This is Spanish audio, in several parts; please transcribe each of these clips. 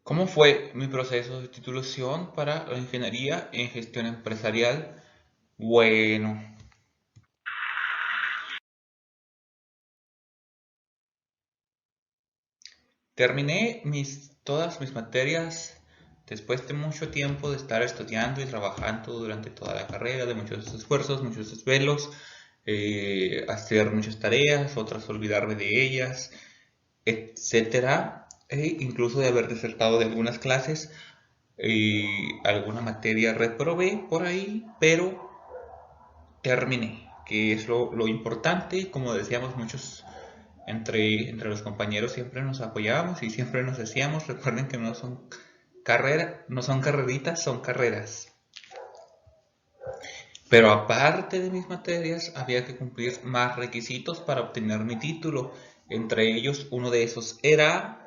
¿Cómo fue mi proceso de titulación para la ingeniería en gestión empresarial? Bueno, terminé todas mis materias después de mucho tiempo de estar estudiando y trabajando durante toda la carrera, de muchos esfuerzos, muchos desvelos, hacer muchas tareas, otras olvidarme de ellas, etcétera, e incluso de haber desertado de algunas clases, alguna materia reprobé por ahí, pero terminé, que es lo importante. Como decíamos, muchos entre los compañeros siempre nos apoyábamos y siempre nos decíamos, recuerden que no son carreritas, son carreras. Pero aparte de mis materias, había que cumplir más requisitos para obtener mi título. Entre ellos, uno de esos era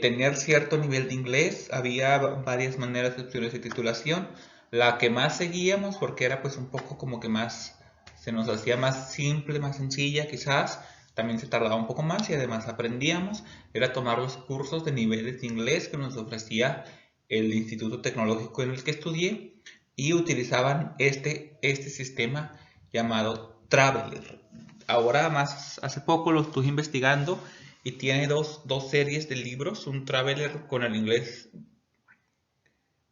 tener cierto nivel de inglés. Había varias maneras de obtener esa titulación. La que más seguíamos, porque era pues un poco como que más, se nos hacía más simple, más sencilla quizás, también se tardaba un poco más y además aprendíamos, era tomar los cursos de niveles de inglés que nos ofrecía el Instituto Tecnológico en el que estudié y utilizaban este sistema llamado Traveler. Ahora más, hace poco lo estuve investigando y tiene dos series de libros, un Traveler con el inglés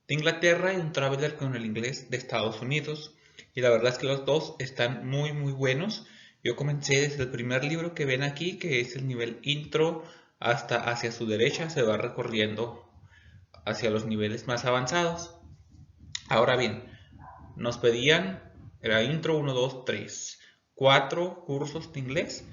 de Inglaterra y un Traveler con el inglés de Estados Unidos. Y la verdad es que los dos están muy muy buenos. Yo comencé desde el primer libro que ven aquí, que es el nivel intro, hasta hacia su derecha se va recorriendo hacia los niveles más avanzados. Ahora bien, nos pedían, era intro uno 2 3 4 cursos de inglés.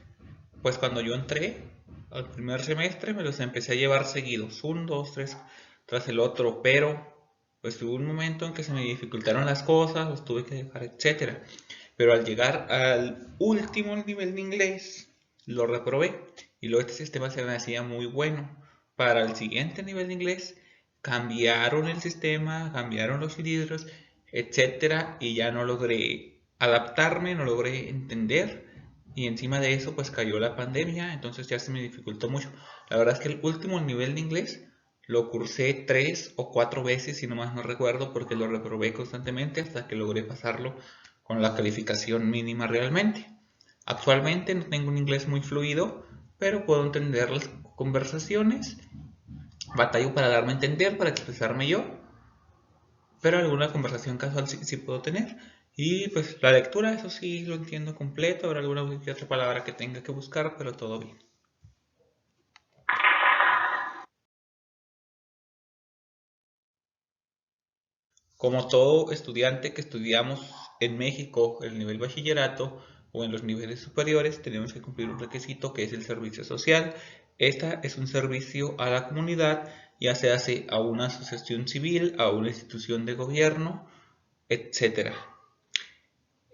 Pues cuando yo entré al primer semestre me los empecé a llevar seguidos, un, dos, tres tras el otro, pero pues hubo un momento en que se me dificultaron las cosas, los tuve que dejar, etcétera. Pero al llegar al último nivel de inglés, lo reprobé y luego este sistema se me hacía muy bueno. Para el siguiente nivel de inglés, cambiaron el sistema, cambiaron los cilindros, etcétera, y ya no logré adaptarme, no logré entender y encima de eso pues cayó la pandemia, entonces ya se me dificultó mucho. La verdad es que el último nivel de inglés lo cursé 3 o 4 veces, si no más no recuerdo, porque lo reprobé constantemente hasta que logré pasarlo con la calificación mínima realmente. Actualmente no tengo un inglés muy fluido, pero puedo entender las conversaciones, batallo para darme a entender, para expresarme yo, pero alguna conversación casual sí puedo tener. Y pues la lectura, eso sí lo entiendo completo, habrá alguna que otra palabra que tenga que buscar, pero todo bien. Como todo estudiante que estudiamos en México, el nivel bachillerato o en los niveles superiores, tenemos que cumplir un requisito que es el servicio social. Esta es un servicio a la comunidad, ya se hace a una asociación civil, a una institución de gobierno, etcétera.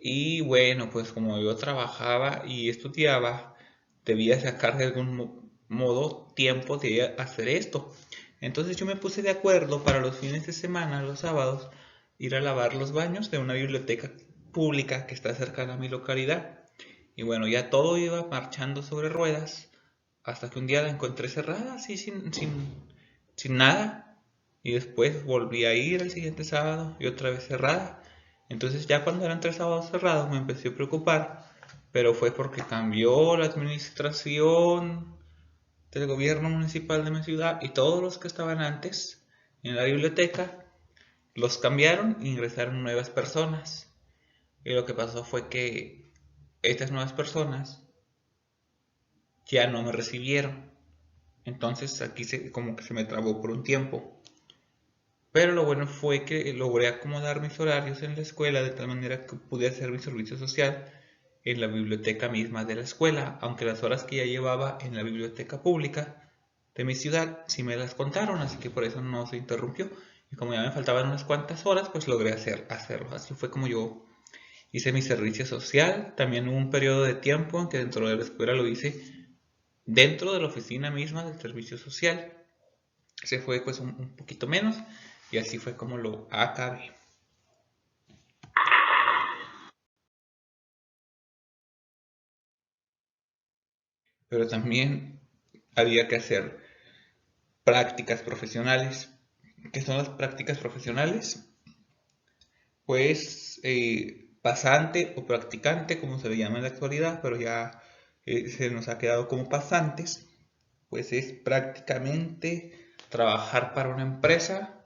Y bueno, pues como yo trabajaba y estudiaba, debía sacar de algún modo tiempo de hacer esto. Entonces yo me puse de acuerdo para los fines de semana, los sábados, ir a lavar los baños de una biblioteca pública que está cercana a mi localidad. Y bueno, ya todo iba marchando sobre ruedas hasta que un día la encontré cerrada, así sin nada. Y después volví a ir el siguiente sábado y otra vez cerrada. Entonces ya cuando eran 3 sábados cerrados me empecé a preocupar, pero fue porque cambió la administración del gobierno municipal de mi ciudad y todos los que estaban antes en la biblioteca los cambiaron e ingresaron nuevas personas. Y lo que pasó fue que estas nuevas personas ya no me recibieron. Entonces aquí como que se me trabó por un tiempo. Pero lo bueno fue que logré acomodar mis horarios en la escuela de tal manera que pude hacer mi servicio social en la biblioteca misma de la escuela, aunque las horas que ya llevaba en la biblioteca pública de mi ciudad sí me las contaron, así que por eso no se interrumpió. Y como ya me faltaban unas cuantas horas, pues logré hacerlo. Así fue como yo hice mi servicio social. También hubo un periodo de tiempo en que dentro de la escuela lo hice dentro de la oficina misma del servicio social. Se fue pues un poquito menos y así fue como lo acabé. pero también había que hacer prácticas profesionales. ¿Qué son las prácticas profesionales? Pues pasante o practicante, como se le llama en la actualidad, pero ya se nos ha quedado como pasantes, pues es prácticamente trabajar para una empresa,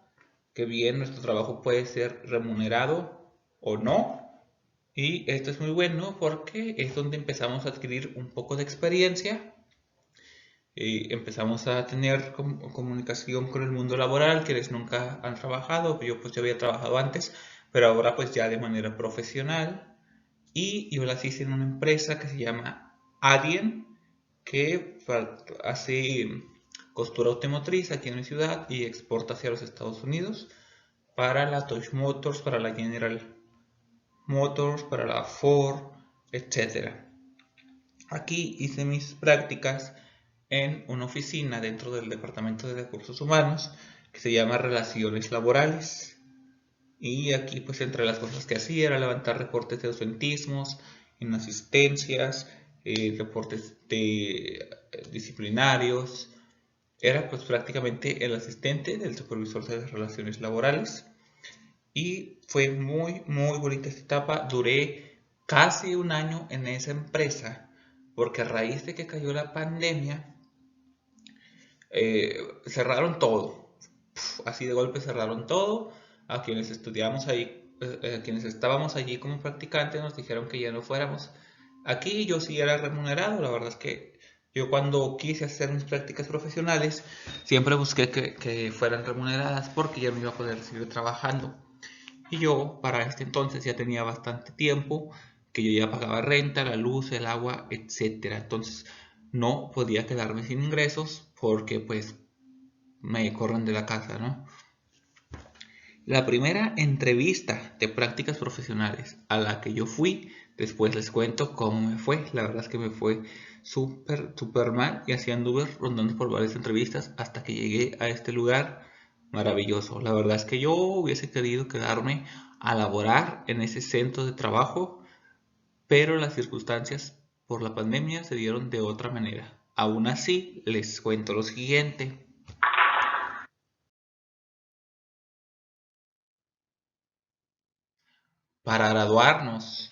que bien nuestro trabajo puede ser remunerado o no, y esto es muy bueno porque es donde empezamos a adquirir un poco de experiencia, empezamos a tener comunicación con el mundo laboral, quienes nunca han trabajado, yo pues ya había trabajado antes, pero ahora pues ya de manera profesional, y yo las hice en una empresa que se llama Adien, que hace costura automotriz aquí en mi ciudad y exporta hacia los Estados Unidos para la Dodge Motors, para la General Motors, para la Ford, etcétera. Aquí hice mis prácticas en una oficina dentro del Departamento de Recursos Humanos que se llama Relaciones Laborales. Y aquí pues entre las cosas que hacía era levantar reportes de ausentismos, inasistencias, reportes disciplinarios. Era pues prácticamente el asistente del supervisor de las relaciones laborales. Y fue muy bonita esta etapa. Duré casi un año en esa empresa porque a raíz de que cayó la pandemia, cerraron todo. Así de golpe cerraron todo. A quienes estudiamos ahí, a quienes estábamos allí como practicantes, nos dijeron que ya no fuéramos. Aquí yo sí era remunerado. La verdad es que yo cuando quise hacer mis prácticas profesionales, siempre busqué que fueran remuneradas porque ya no iba a poder seguir trabajando. Y yo para este entonces ya tenía bastante tiempo, que yo ya pagaba renta, la luz, el agua, etcétera. Entonces no podía quedarme sin ingresos porque pues me corren de la casa, ¿no? La primera entrevista de prácticas profesionales a la que yo fui, después les cuento cómo me fue. La verdad es que me fue súper mal y así anduve rondando por varias entrevistas hasta que llegué a este lugar maravilloso. La verdad es que yo hubiese querido quedarme a laborar en ese centro de trabajo, pero las circunstancias por la pandemia se dieron de otra manera. Aún así, les cuento lo siguiente. Para graduarnos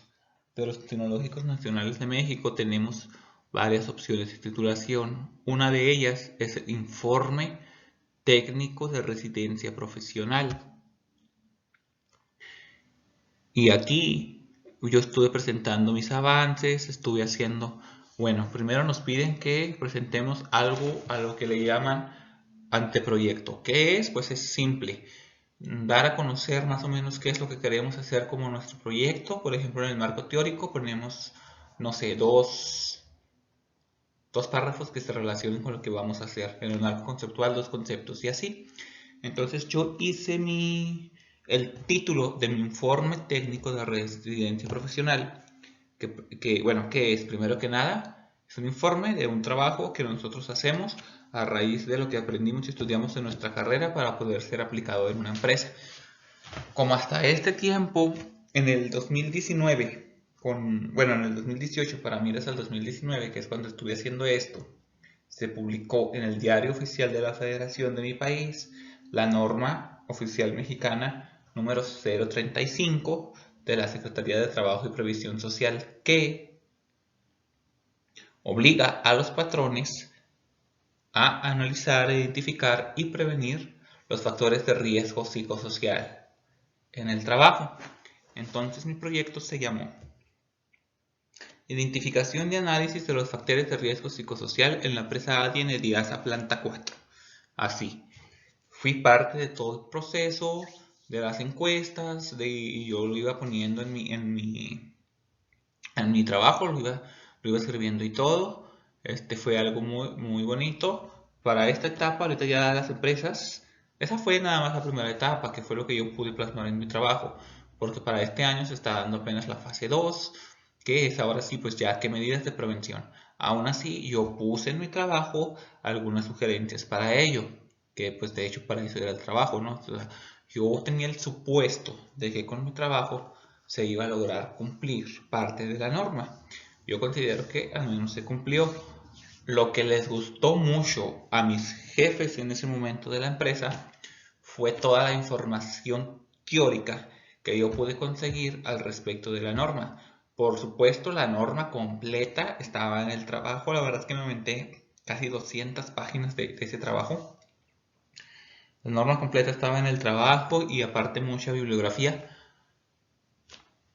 de los Tecnológicos Nacionales de México tenemos varias opciones de titulación. Una de ellas es el Informe Técnico de Residencia Profesional. Y aquí yo estuve presentando mis avances, estuve haciendo, bueno, primero nos piden que presentemos algo a lo que le llaman anteproyecto. ¿Qué es? Pues es simple. Dar a conocer más o menos qué es lo que queremos hacer como nuestro proyecto. Por ejemplo, en el marco teórico ponemos, no sé, dos párrafos que se relacionen con lo que vamos a hacer. En el marco conceptual, dos conceptos y así. Entonces yo hice el título de mi informe técnico de residencia profesional, bueno, que es primero que nada, es un informe de un trabajo que nosotros hacemos a raíz de lo que aprendimos y estudiamos en nuestra carrera para poder ser aplicado en una empresa. Como hasta este tiempo, en el 2019, bueno, en el 2018, para mí es el 2019, que es cuando estuve haciendo esto, se publicó en el Diario Oficial de la Federación de mi país la norma oficial mexicana número 035 de la Secretaría de Trabajo y Previsión Social, que obliga a los patrones a analizar, identificar y prevenir los factores de riesgo psicosocial en el trabajo. Entonces mi proyecto se llamó Identificación y análisis de los factores de riesgo psicosocial en la empresa ADIEN Ediasa Planta 4. Así, fui parte de todo el proceso de las encuestas, y yo lo iba poniendo en mi trabajo, lo iba escribiendo y todo. Fue algo muy bonito. Para esta etapa, ahorita ya las empresas, esa fue nada más la primera etapa, que fue lo que yo pude plasmar en mi trabajo, porque para este año se está dando apenas la fase 2, que es ahora sí, pues ya qué medidas de prevención. Aún así, yo puse en mi trabajo algunas sugerencias para ello, que pues de hecho para eso era el trabajo, ¿no? O sea, yo tenía el supuesto de que con mi trabajo se iba a lograr cumplir parte de la norma. Yo considero que al menos se cumplió. Lo que les gustó mucho a mis jefes en ese momento de la empresa fue toda la información teórica que yo pude conseguir al respecto de la norma. Por supuesto, la norma completa estaba en el trabajo. La verdad es que me inventé casi 200 páginas de ese trabajo. La norma completa estaba en el trabajo y aparte mucha bibliografía.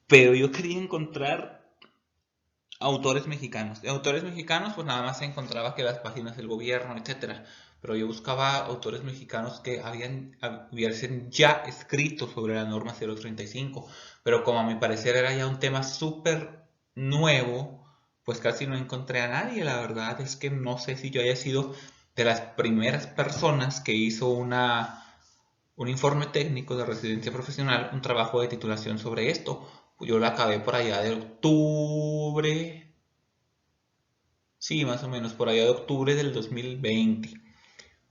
Pero yo quería encontrar autores mexicanos. De autores mexicanos, pues nada más se encontraba que las páginas del gobierno, etcétera. Pero yo buscaba autores mexicanos que hubiesen ya escrito sobre la norma 035. Pero como a mi parecer era ya un tema súper nuevo, pues casi no encontré a nadie. La verdad es que no sé si yo haya sido de las primeras personas que hizo un informe técnico de residencia profesional, un trabajo de titulación sobre esto. Yo lo acabé por allá de octubre, sí, más o menos por allá de octubre del 2020.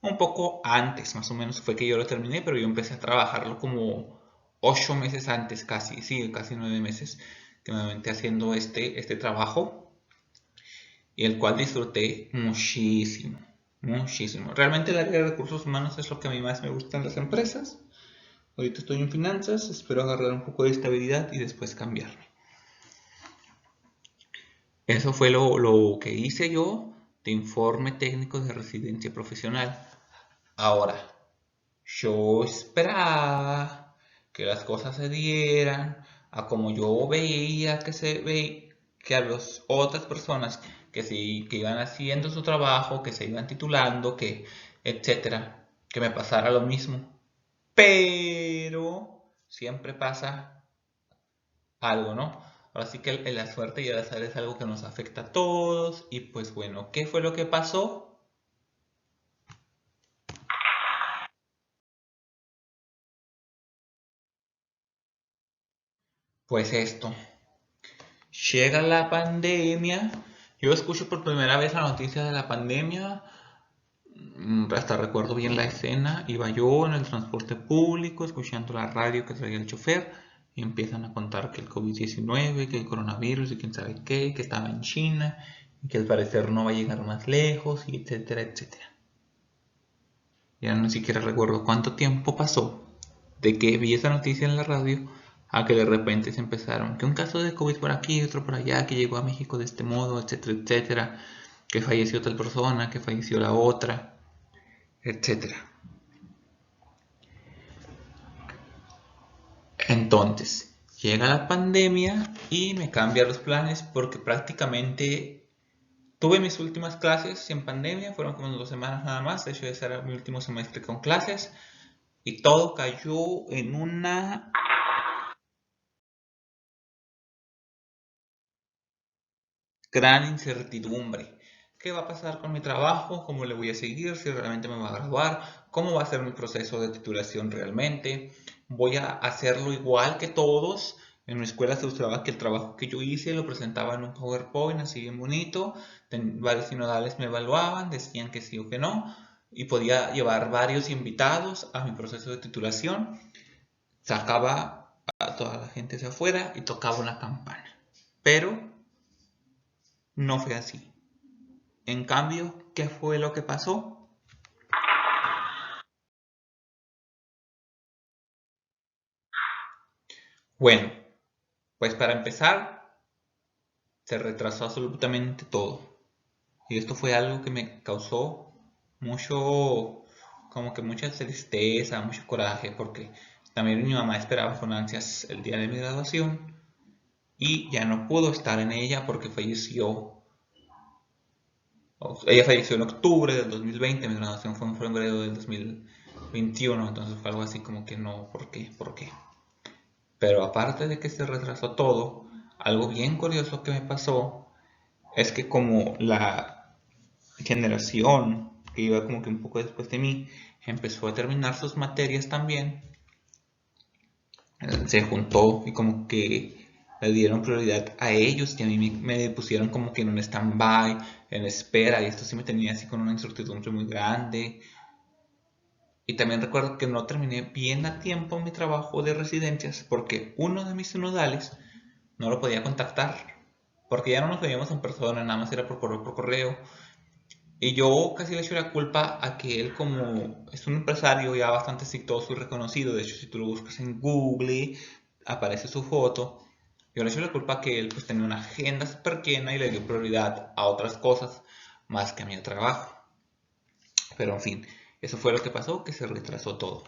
Un poco antes, más o menos, fue que yo lo terminé, pero yo empecé a trabajarlo como 8 meses antes, casi, sí, casi 9 meses, que me aventé haciendo este trabajo, y el cual disfruté muchísimo, muchísimo. Realmente el área de recursos humanos es lo que a mí más me gusta en las empresas. Ahorita estoy en finanzas, espero agarrar un poco de estabilidad y después cambiarme. Eso fue lo que hice yo de informe técnico de residencia profesional. Ahora, yo esperaba que las cosas se dieran a como yo veía que se ve que a las otras personas que iban haciendo su trabajo, que se iban titulando, que etcétera, que me pasara lo mismo. Pero siempre pasa algo, ¿no? Ahora sí que la suerte y el azar es algo que nos afecta a todos. Y pues bueno, ¿qué fue lo que pasó? Pues esto, llega la pandemia. Yo escucho por primera vez la noticia de la pandemia. Hasta recuerdo bien la escena. Iba yo en el transporte público, escuchando la radio que traía el chofer. Y empiezan a contar que el COVID-19, que el coronavirus y quién sabe qué, que estaba en China y que al parecer no va a llegar más lejos, y etcétera, etcétera. Ya no siquiera recuerdo cuánto tiempo pasó de que vi esa noticia en la radio a que de repente se empezaron, que un caso de COVID por aquí, otro por allá, que llegó a México de este modo, etcétera, etcétera, que falleció tal persona, que falleció la otra, etcétera. Entonces, llega la pandemia y me cambia los planes porque prácticamente tuve mis últimas clases en pandemia, fueron como 2 semanas nada más, de hecho ese era mi último semestre con clases y todo cayó en una gran incertidumbre. ¿Qué va a pasar con mi trabajo? ¿Cómo le voy a seguir? ¿Si realmente me va a graduar? ¿Cómo va a ser mi proceso de titulación realmente? ¿Voy a hacerlo igual que todos? En mi escuela se usaba que el trabajo que yo hice lo presentaba en un PowerPoint así bien bonito. Varios sinodales me evaluaban, decían que sí o que no. Y podía llevar varios invitados a mi proceso de titulación. Sacaba a toda la gente hacia afuera y tocaba una campana. Pero no fue así. En cambio, ¿qué fue lo que pasó? Bueno, pues para empezar, se retrasó absolutamente todo. Y esto fue algo que me causó mucho, como que mucha tristeza, mucho coraje, porque también mi mamá esperaba con ansias el día de mi graduación y ya no pudo estar en ella porque falleció. Ella falleció en octubre del 2020, mi graduación fue en febrero del 2021, entonces fue algo así como que no, ¿por qué? ¿Por qué? Pero aparte de que se retrasó todo, algo bien curioso que me pasó es que como la generación que iba como que un poco después de mí empezó a terminar sus materias también, se juntó y como que le dieron prioridad a ellos y a mí me pusieron como que en un stand-by, en espera, y esto sí me tenía así con una incertidumbre muy grande. Y también recuerdo que no terminé bien a tiempo mi trabajo de residencias porque uno de mis sinodales no lo podía contactar porque ya no nos veíamos en persona, nada más era por correo, Y yo casi le echo la culpa a que él, como es un empresario ya bastante exitoso y reconocido, de hecho si tú lo buscas en Google aparece su foto, yo le echo la culpa a que él pues tenía una agenda súper llena y le dio prioridad a otras cosas más que a mi trabajo. Pero en fin, eso fue lo que pasó, que se retrasó todo.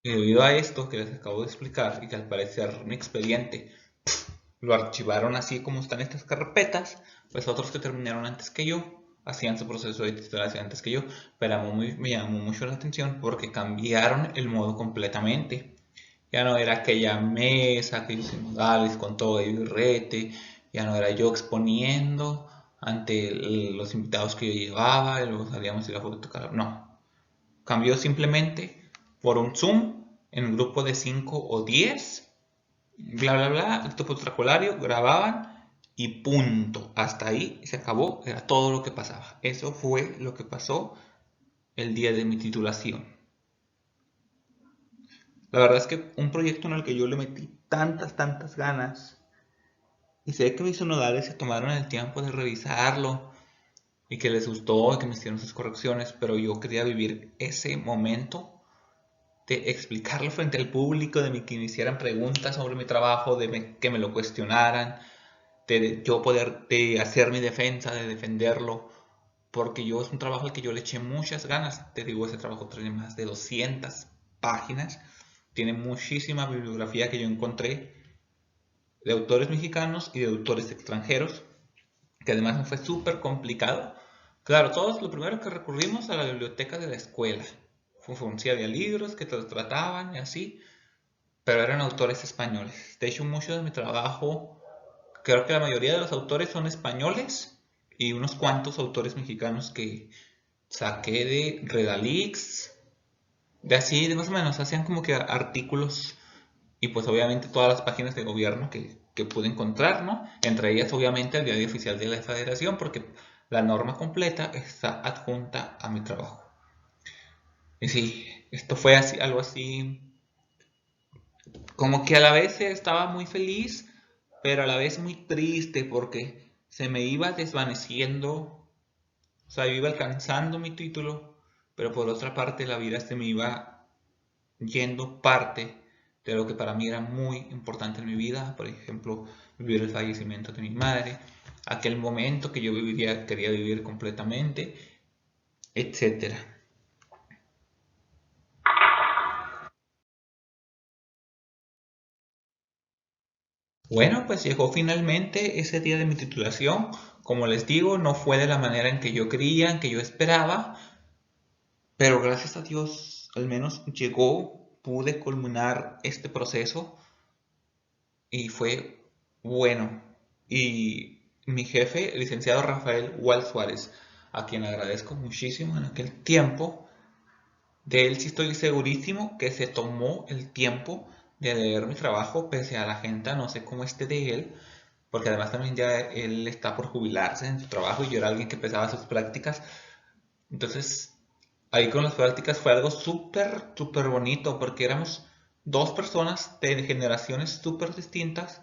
Y debido a esto que les acabo de explicar y que al parecer mi expediente lo archivaron así como están estas carpetas, pues otros que terminaron antes que yo hacían su proceso de titulación antes que yo, pero me llamó mucho la atención porque cambiaron el modo completamente. Ya no era aquella mesa, aquellos modales con todo el birrete, ya no era yo exponiendo ante los invitados que yo llevaba, y luego salíamos y la foto tocaba. No, cambió simplemente por un Zoom en un grupo de 5 o 10, bla bla bla, el topo protocolario, grababan y punto. Hasta ahí se acabó, era todo lo que pasaba. Eso fue lo que pasó el día de mi titulación. La verdad es que un proyecto en el que yo le metí tantas ganas y sé que mis nodales se tomaron el tiempo de revisarlo y que les gustó y que me hicieron sus correcciones, pero yo quería vivir ese momento de explicarlo frente al público, que me hicieran preguntas sobre mi trabajo, que me lo cuestionaran, de yo poder de hacer mi defensa, de defenderlo, porque yo es un trabajo al que yo le eché muchas ganas. Te digo, ese trabajo tiene más de 200 páginas, tiene muchísima bibliografía que yo encontré de autores mexicanos y de autores extranjeros, que además me fue súper complicado. Claro, todos lo primero que recurrimos a la biblioteca de la escuela. Sí, había libros que te los trataban y así, pero eran autores españoles. De hecho, mucho de mi trabajo, creo que la mayoría de los autores son españoles y unos cuantos autores mexicanos que saqué de Redalix, de así, de más o menos, hacían como que artículos y pues obviamente todas las páginas de gobierno que pude encontrar, ¿no? Entre ellas obviamente el diario oficial de la Federación, porque la norma completa está adjunta a mi trabajo. Y sí, esto fue así, algo así, como que a la vez estaba muy feliz, pero a la vez muy triste porque se me iba desvaneciendo, o sea, yo iba alcanzando mi título, pero por otra parte la vida se me iba yendo parte de lo que para mí era muy importante en mi vida, por ejemplo, vivir el fallecimiento de mi madre, aquel momento que yo viviría, quería vivir completamente, etcétera. Bueno, pues llegó finalmente ese día de mi titulación. Como les digo, no fue de la manera en que yo creía, en que yo esperaba, pero gracias a Dios al menos llegó, pude culminar este proceso y fue bueno. Y mi jefe, el licenciado Rafael Wal Suárez, a quien agradezco muchísimo en aquel tiempo, de él sí estoy segurísimo que se tomó el tiempo de leer mi trabajo, pese a la gente, no sé cómo esté de él, porque además también ya él está por jubilarse en su trabajo y yo era alguien que empezaba sus prácticas. Entonces, ahí con las prácticas fue algo súper bonito, porque éramos dos personas de generaciones súper distintas,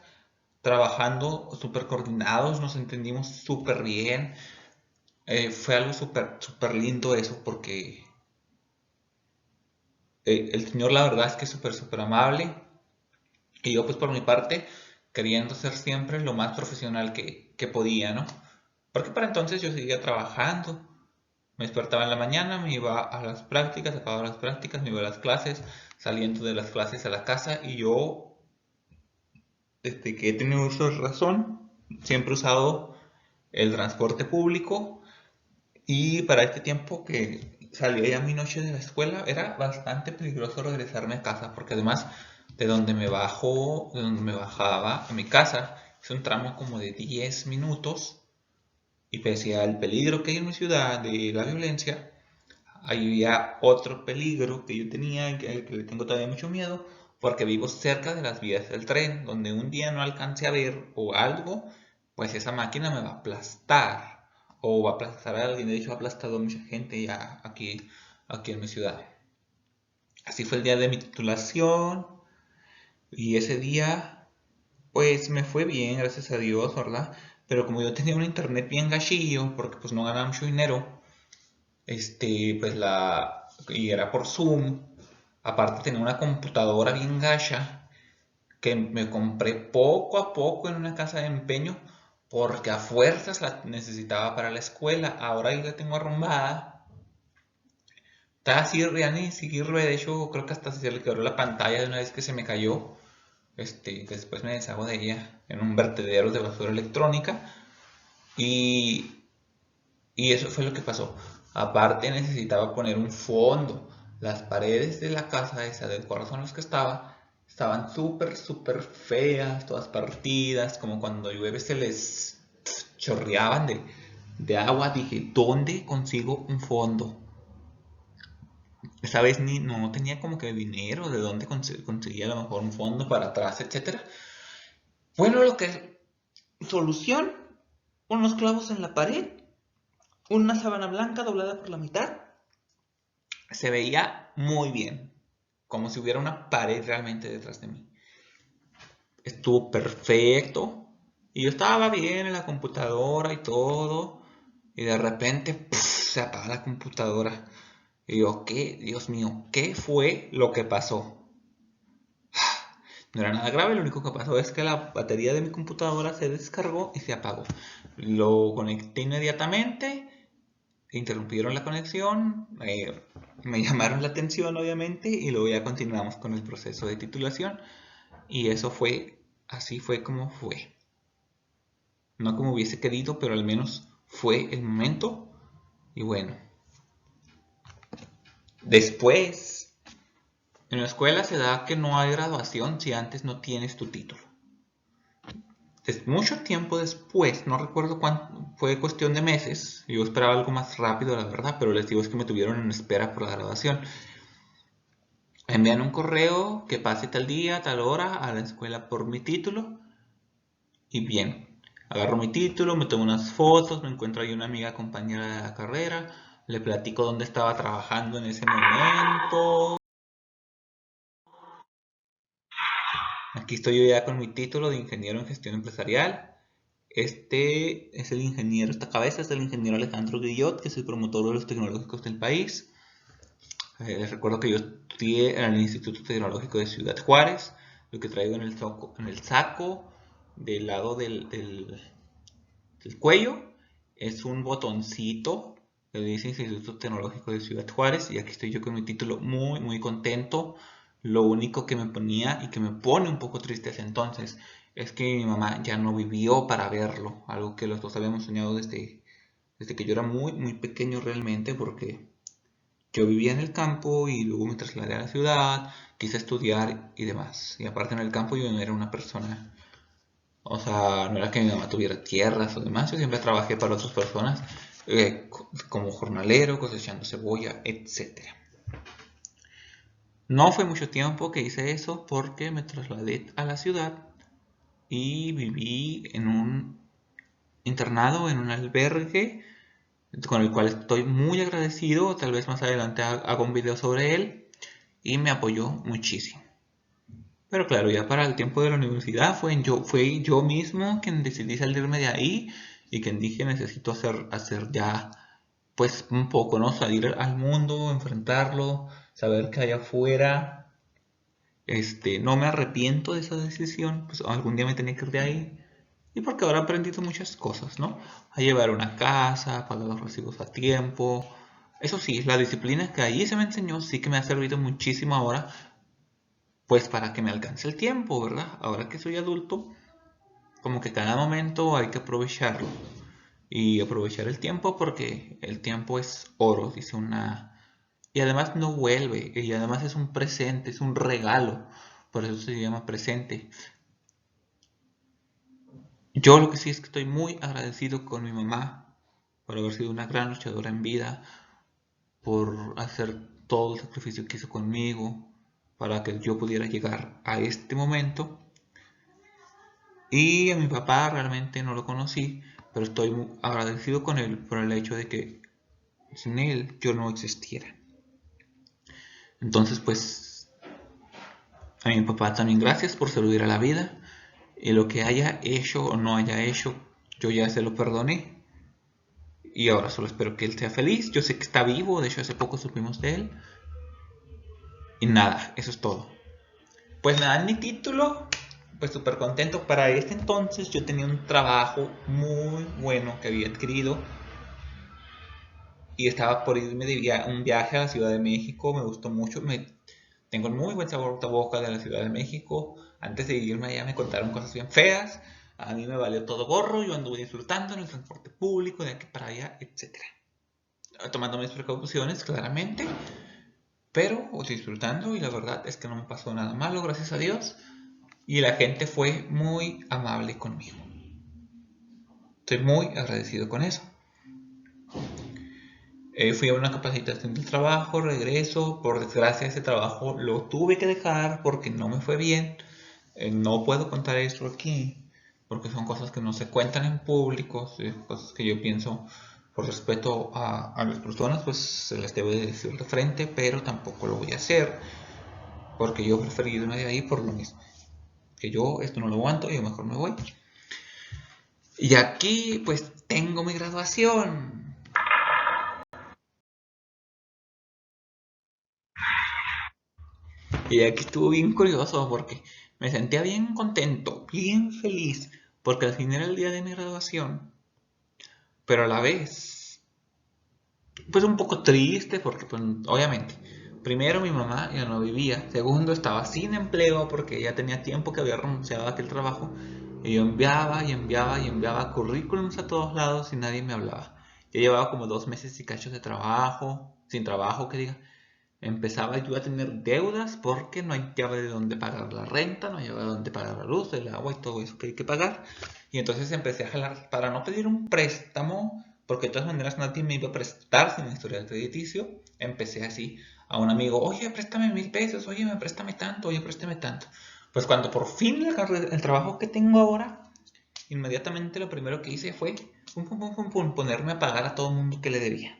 trabajando súper coordinados, nos entendimos súper bien. Fue algo súper lindo eso, porque el señor la verdad es que es súper amable. Y yo pues por mi parte, queriendo ser siempre lo más profesional que podía, ¿no? Porque para entonces yo seguía trabajando. Me despertaba en la mañana, me iba a las prácticas, acababa las prácticas, me iba a las clases, saliendo de las clases a la casa y yo, desde que he tenido uso de razón, siempre he usado el transporte público y para este tiempo que salía ya mi noche de la escuela era bastante peligroso regresarme a casa porque además de donde me bajaba a mi casa, es un tramo como de 10 minutos y pese al peligro que hay en mi ciudad de la violencia, había otro peligro que yo tenía, que le tengo todavía mucho miedo, porque vivo cerca de las vías del tren, donde un día no alcance a ver o algo, pues esa máquina me va a aplastar, o va a aplastar a alguien. De hecho, ha aplastado a mucha gente ya aquí en mi ciudad. Así fue el día de mi titulación, y ese día, Pues me fue bien, gracias a Dios, ¿verdad? Pero como yo tenía un internet bien gachillo, porque pues no ganaba mucho dinero, y era por Zoom, aparte tenía una computadora bien gacha, que me compré poco a poco en una casa de empeño, porque a fuerzas la necesitaba para la escuela. Ahora ya la tengo arrumbada. Está así, ya ni sirve, de hecho creo que hasta se le quebró la pantalla de una vez que se me cayó. Después me deshago de ella en un vertedero de basura electrónica. Y, y eso fue lo que pasó. Aparte necesitaba poner un fondo. Las paredes de la casa esa del corazón en los que estaban súper, súper feas, todas partidas, como cuando llueve se les chorreaban de agua. Dije, ¿dónde consigo un fondo? Esta vez no tenía como que dinero, de dónde conseguía a lo mejor un fondo para atrás, etcétera. Bueno, lo que solución, unos clavos en la pared, una sábana blanca doblada por la mitad. Se veía muy bien, como si hubiera una pared realmente detrás de mí. Estuvo perfecto y yo estaba bien en la computadora y todo, y de repente se apaga la computadora. Y yo, ¿qué? Dios mío, ¿qué fue lo que pasó? No era nada grave, lo único que pasó es que la batería de mi computadora se descargó y se apagó. Lo conecté inmediatamente, interrumpieron la conexión, me llamaron la atención obviamente y luego ya continuamos con el proceso de titulación y eso fue, así fue como fue. No como hubiese querido, pero al menos fue el momento y bueno. Después, en la escuela se da que no hay graduación si antes no tienes tu título. Mucho tiempo después, no recuerdo cuánto, fue cuestión de meses, yo esperaba algo más rápido la verdad, pero les digo es que me tuvieron en espera por la graduación. Envían un correo que pase tal día, tal hora a la escuela por mi título y bien, agarro mi título, me tomo unas fotos, me encuentro ahí una amiga compañera de la carrera, le platico dónde estaba trabajando en ese momento. Aquí estoy yo ya con mi título de ingeniero en gestión empresarial. Este es el ingeniero, esta cabeza es el ingeniero Alejandro Guillot, que es el promotor de los tecnológicos del país. Les recuerdo que yo estudié en el Instituto Tecnológico de Ciudad Juárez. Lo que traigo en el saco del lado del cuello es un botoncito que dice Instituto Tecnológico de Ciudad Juárez. Y aquí estoy yo con mi título muy, muy contento. Lo único que me ponía y que me pone un poco triste ese entonces es que mi mamá ya no vivió para verlo. Algo que los dos habíamos soñado desde que yo era muy, muy pequeño realmente, porque yo vivía en el campo y luego me trasladé a la ciudad, quise estudiar y demás. Y aparte en el campo yo no era una persona, o sea, no era que mi mamá tuviera tierras o demás, yo siempre trabajé para otras personas, como jornalero, cosechando cebolla, etcétera. No fue mucho tiempo que hice eso porque me trasladé a la ciudad y viví en un internado, en un albergue, con el cual estoy muy agradecido. Tal vez más adelante haga un video sobre él y me apoyó muchísimo. Pero claro, ya para el tiempo de la universidad fue yo mismo quien decidí salirme de ahí y quien dije necesito hacer ya pues un poco, ¿no? Salir al mundo, enfrentarlo, saber que allá afuera, no me arrepiento de esa decisión, pues algún día me tenía que ir de ahí. Y porque ahora he aprendido muchas cosas, ¿no? A llevar una casa, a pagar los recibos a tiempo. Eso sí, la disciplina que ahí se me enseñó sí que me ha servido muchísimo ahora pues para que me alcance el tiempo, ¿verdad? Ahora que soy adulto, como que cada momento hay que aprovecharlo y aprovechar el tiempo porque el tiempo es oro, dice una... Y además no vuelve, y además es un presente, es un regalo, por eso se llama presente. Yo lo que sí es que estoy muy agradecido con mi mamá por haber sido una gran luchadora en vida, por hacer todo el sacrificio que hizo conmigo para que yo pudiera llegar a este momento. Y a mi papá realmente no lo conocí, pero estoy muy agradecido con él por el hecho de que sin él yo no existiera. Entonces, pues, a mi papá también gracias por servir a la vida. Y lo que haya hecho o no haya hecho, yo ya se lo perdoné. Y ahora solo espero que él sea feliz. Yo sé que está vivo, de hecho hace poco supimos de él. Y nada, eso es todo. Pues me dan mi título, pues súper contento. Para este entonces yo tenía un trabajo muy bueno que había adquirido. Y estaba por irme de un viaje a la Ciudad de México. Me gustó mucho. Tengo muy buen sabor de boca de la Ciudad de México. Antes de irme allá me contaron cosas bien feas. A mí me valió todo gorro. Yo anduve disfrutando en el transporte público de aquí para allá, etcétera. Tomando mis precauciones, claramente. Pero disfrutando y la verdad es que no me pasó nada malo, gracias a Dios. Y la gente fue muy amable conmigo. Estoy muy agradecido con eso. Fui a una capacitación del trabajo, regreso. Por desgracia ese trabajo lo tuve que dejar porque no me fue bien. No puedo contar esto aquí porque son cosas que no se cuentan en público, cosas que yo pienso por respeto a las personas, pues se les debe decir de frente, pero tampoco lo voy a hacer porque yo preferí irme de ahí por lo mismo. Que yo esto no lo aguanto y yo mejor me voy. Y aquí pues tengo mi graduación. Y aquí estuvo bien curioso porque me sentía bien contento, bien feliz, porque al fin era el día de mi graduación, pero a la vez, pues un poco triste porque pues, obviamente, primero mi mamá ya no vivía, segundo estaba sin empleo porque ya tenía tiempo que había renunciado a aquel trabajo, y yo enviaba y enviaba y enviaba currículums a todos lados y nadie me hablaba. Ya llevaba como 2 meses y cachos de trabajo, sin trabajo que diga. Empezaba yo a tener deudas porque no hay llave de dónde pagar la renta, no hay llave de dónde pagar la luz, el agua y todo eso que hay que pagar. Y entonces empecé a jalar para no pedir un préstamo, porque de todas maneras nadie me iba a prestar sin historial crediticio. Empecé así a un amigo, oye, préstame 1,000 pesos, oye, me préstame tanto, oye, préstame tanto. Pues cuando por fin le agarré el trabajo que tengo ahora, inmediatamente lo primero que hice fue ponerme a pagar a todo el mundo que le debía.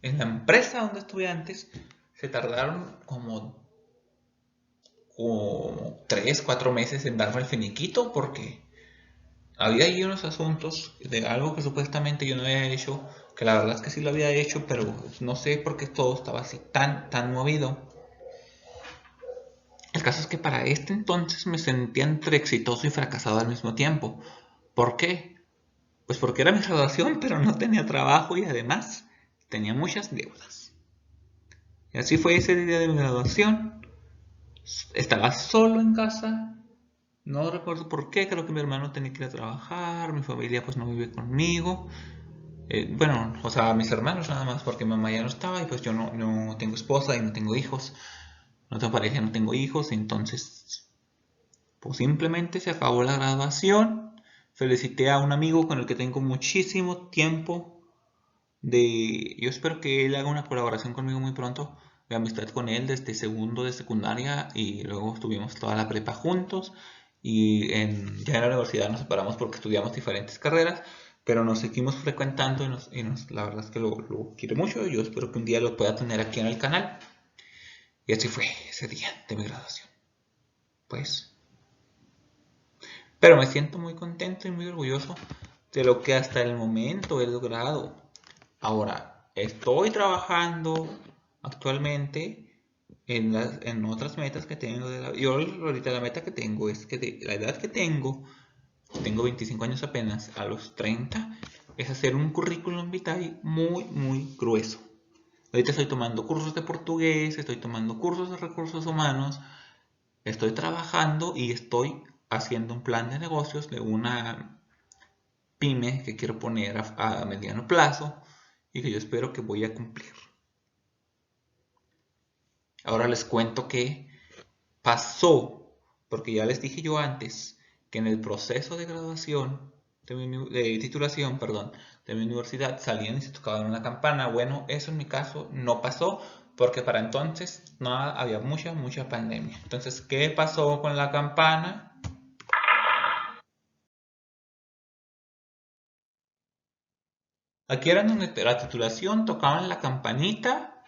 En la empresa donde estuve antes, se tardaron como 3, 4 meses en darme el finiquito porque había ahí unos asuntos de algo que supuestamente yo no había hecho, que la verdad es que sí lo había hecho, pero no sé por qué todo estaba así tan movido. El caso es que para este entonces me sentía entre exitoso y fracasado al mismo tiempo. ¿Por qué? Pues porque era mi graduación, pero no tenía trabajo y además tenía muchas deudas. Y así fue ese día de mi graduación. Estaba solo en casa, no recuerdo por qué, creo que mi hermano tenía que ir a trabajar, mi familia pues no vive conmigo. Bueno, o sea, mis hermanos nada más, porque mamá ya no estaba y pues yo no tengo esposa y no tengo hijos, no tengo pareja, no tengo hijos, entonces pues simplemente se acabó la graduación. Felicité a un amigo con el que tengo muchísimo tiempo yo espero que él haga una colaboración conmigo muy pronto, de amistad con él desde segundo de secundaria y luego estuvimos toda la prepa juntos y ya en la universidad nos separamos porque estudiamos diferentes carreras, pero nos seguimos frecuentando la verdad es que lo quiero mucho y yo espero que un día lo pueda tener aquí en el canal. Y así fue ese día de mi graduación. Pues, pero me siento muy contento y muy orgulloso de lo que hasta el momento he logrado. Ahora, estoy trabajando actualmente en otras metas que tengo. Yo ahorita la meta que tengo es que de la edad que tengo 25 años apenas, a los 30, es hacer un currículum vitae muy grueso. Ahorita estoy tomando cursos de portugués, estoy tomando cursos de recursos humanos, estoy trabajando y estoy haciendo un plan de negocios de una pyme que quiero poner a mediano plazo y que yo espero que voy a cumplir. Ahora les cuento qué pasó, porque ya les dije yo antes que en el proceso de graduación, de titulación, perdón, de mi universidad salían y se tocaban una campana. Bueno, eso en mi caso no pasó porque para entonces no había mucha pandemia. Entonces, ¿qué pasó con la campana? Aquí era donde la titulación tocaban la campanita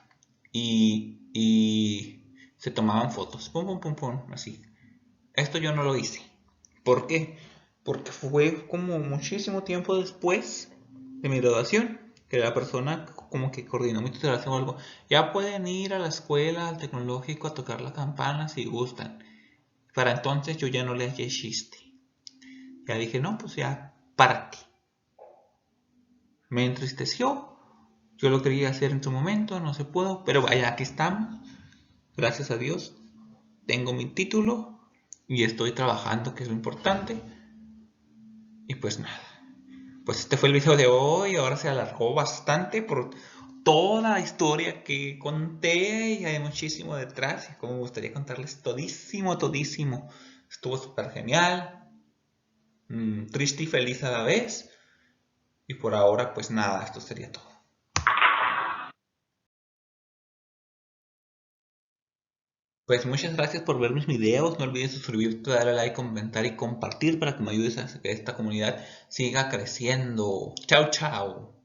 y se tomaban fotos. Pum, pum, pum, pum, así. Esto yo no lo hice. ¿Por qué? Porque fue como muchísimo tiempo después de mi graduación que la persona como que coordinó mi titulación o algo. Ya pueden ir a la escuela, al tecnológico, a tocar la campana si gustan. Para entonces yo ya no le hallé chiste. Ya dije, no, pues ya, párate. Me entristeció. Yo lo quería hacer en su momento, no se pudo, pero vaya, aquí estamos. Gracias a Dios. Tengo mi título y estoy trabajando, que es lo importante. Y pues nada. Pues este fue el video de hoy. Ahora se alargó bastante por toda la historia que conté y hay muchísimo detrás. Y como me gustaría contarles todísimo, todísimo. Estuvo súper genial. Triste y feliz a la vez. Y por ahora, pues nada, esto sería todo. Pues muchas gracias por ver mis videos. No olvides suscribirte, darle like, comentar y compartir para que me ayudes a que esta comunidad siga creciendo. Chao, chao.